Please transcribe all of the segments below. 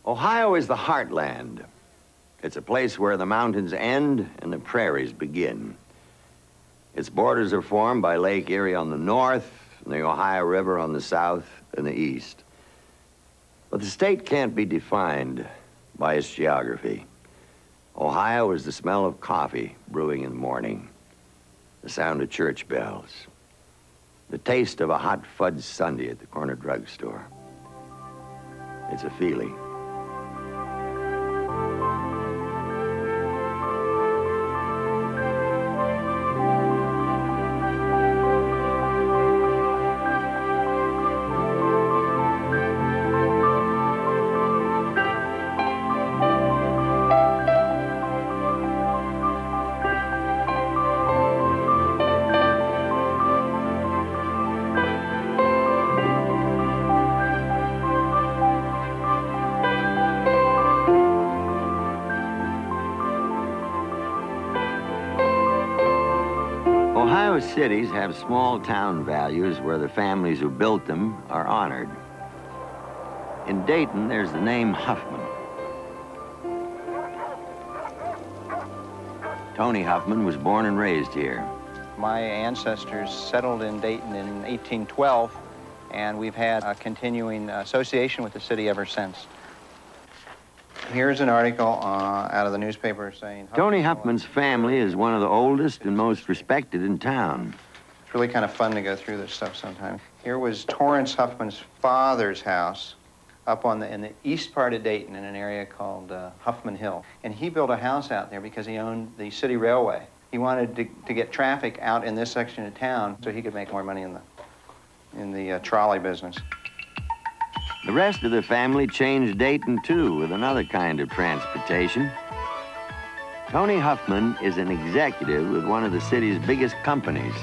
Ohio is the heartland. It's a place where the mountains end and the prairies begin. Its borders are formed by Lake Erie on the north and the Ohio River on the south and the east. But the state can't be defined by its geography. Ohio is the smell of coffee brewing in the morning, the sound of church bells, the taste of a hot fudge sundae at the corner drugstore. It's a feeling. Ohio cities have small town values where the families who built them are honored. In Dayton, there's the name Huffman. Tony Huffman was born and raised here. My ancestors settled in Dayton in 1812, and we've had a continuing association with the city ever since. Here's an article out of the newspaper saying... Tony Huffman's family is one of the oldest and most respected in town. It's really kind of fun to go through this stuff sometimes. Here was Torrance Huffman's father's house up in the east part of Dayton in an area called Huffman Hill. And he built a house out there because he owned the city railway. He wanted to get traffic out in this section of town so he could make more money in the trolley business. The rest of the family changed Dayton, too, with another kind of transportation. Tony Huffman is an executive with one of the city's biggest companies,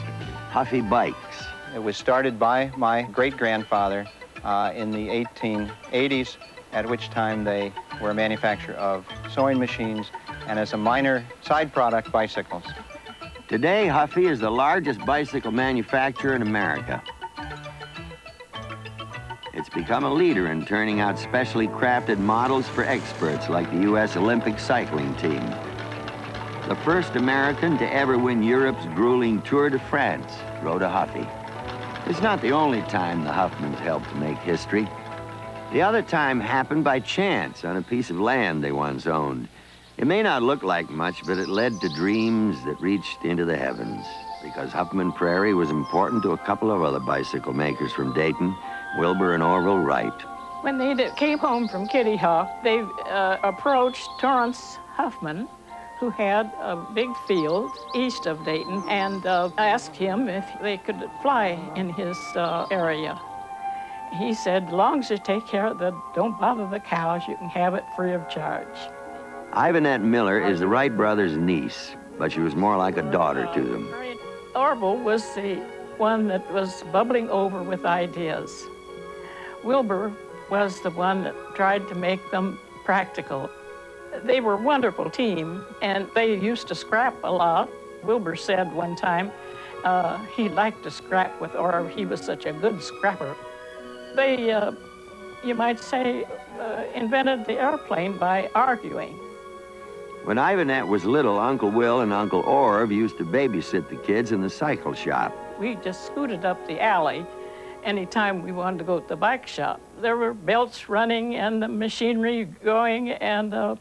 Huffy Bikes. It was started by my great-grandfather in the 1880s, at which time they were a manufacturer of sewing machines and, as a minor side product, bicycles. Today, Huffy is the largest bicycle manufacturer in America. It's become a leader in turning out specially crafted models for experts like the U.S. Olympic cycling team. The first American to ever win Europe's grueling Tour de France rode a Huffy. It's not the only time the Huffmans helped to make history. The other time happened by chance on a piece of land they once owned. It may not look like much, but it led to dreams that reached into the heavens, because Huffman Prairie was important to a couple of other bicycle makers from Dayton, Wilbur and Orville Wright. When they came home from Kitty Hawk, they approached Torrance Huffman, who had a big field east of Dayton, and asked him if they could fly in his area. He said, as long as you take care of don't bother the cows, you can have it free of charge. Ivanette Miller is the Wright brothers' niece, but she was more like a daughter to them. Orville was the one that was bubbling over with ideas. Wilbur was the one that tried to make them practical. They were a wonderful team, and they used to scrap a lot. Wilbur said one time he liked to scrap with Orville. He was such a good scrapper. They, you might say, invented the airplane by arguing. When Ivanette was little, Uncle Will and Uncle Orv used to babysit the kids in the cycle shop. We just scooted up the alley anytime we wanted to go to the bike shop. There were belts running and the machinery going, and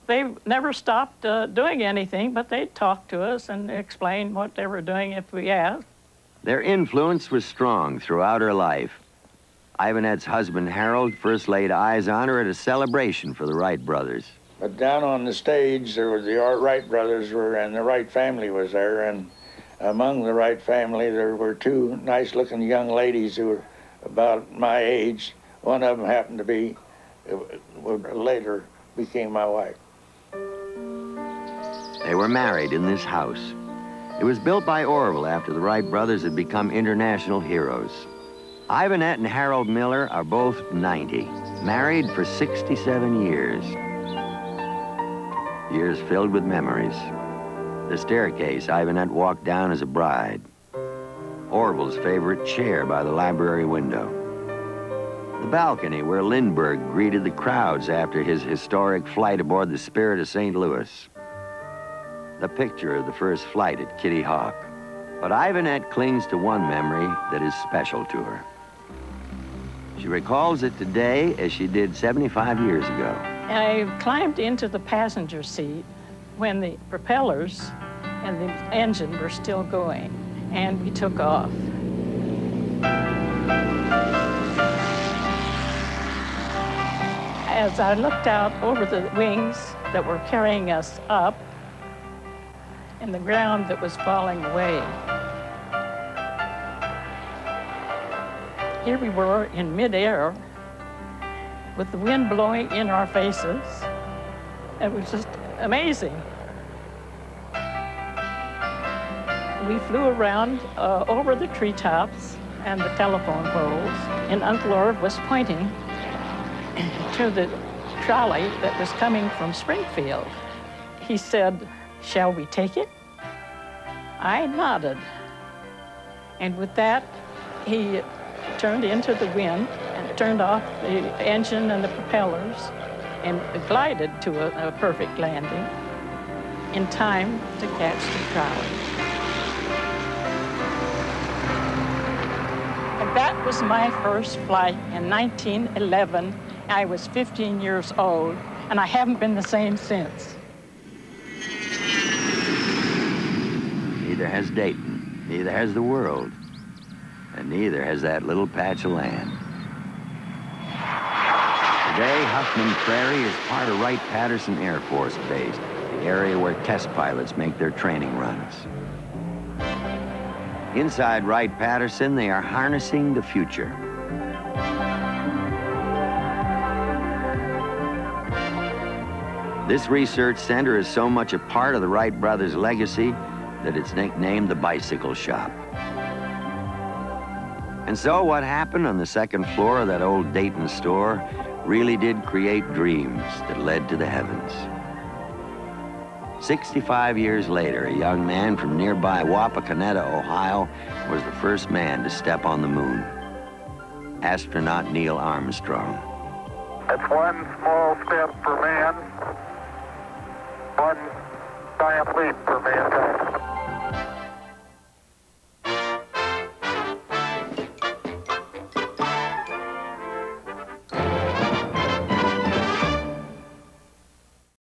they never stopped doing anything, but they'd talk to us and explain what they were doing if we asked. Their influence was strong throughout her life. Ivanette's husband, Harold, first laid eyes on her at a celebration for the Wright brothers. But down on the stage, there was the Wright brothers and the Wright family was there, and among the Wright family, there were two nice-looking young ladies who were about my age. One of them happened to be, later became my wife. They were married in this house. It was built by Orville after the Wright brothers had become international heroes. Ivanette and Harold Miller are both 90, married for 67 years. Years filled with memories. The staircase Ivanette walked down as a bride. Orville's favorite chair by the library window. The balcony where Lindbergh greeted the crowds after his historic flight aboard the Spirit of St. Louis. The picture of the first flight at Kitty Hawk. But Ivanette clings to one memory that is special to her. She recalls it today as she did 75 years ago. I climbed into the passenger seat when the propellers and the engine were still going, and we took off. As I looked out over the wings that were carrying us up and the ground that was falling away, here we were in midair with the wind blowing in our faces. It was just amazing. We flew around over the treetops and the telephone poles, and Uncle Irv was pointing to the trolley that was coming from Springfield. He said, "Shall we take it?" I nodded. And with that, he turned into the wind and turned off the engine and the propellers and glided to a perfect landing in time to catch the trolley. And that was my first flight in 1911. I was 15 years old, and I haven't been the same since. Neither has Dayton, neither has the world, and neither has that little patch of land. Today, Huffman Prairie is part of Wright-Patterson Air Force Base, the area where test pilots make their training runs. Inside Wright-Patterson, they are harnessing the future. This research center is so much a part of the Wright Brothers' legacy that it's nicknamed the Bicycle Shop. And so what happened on the second floor of that old Dayton store really did create dreams that led to the heavens. 65 years later, a young man from nearby Wapakoneta, Ohio, was the first man to step on the moon. Astronaut Neil Armstrong. It's one small step for man, one giant leap for mankind.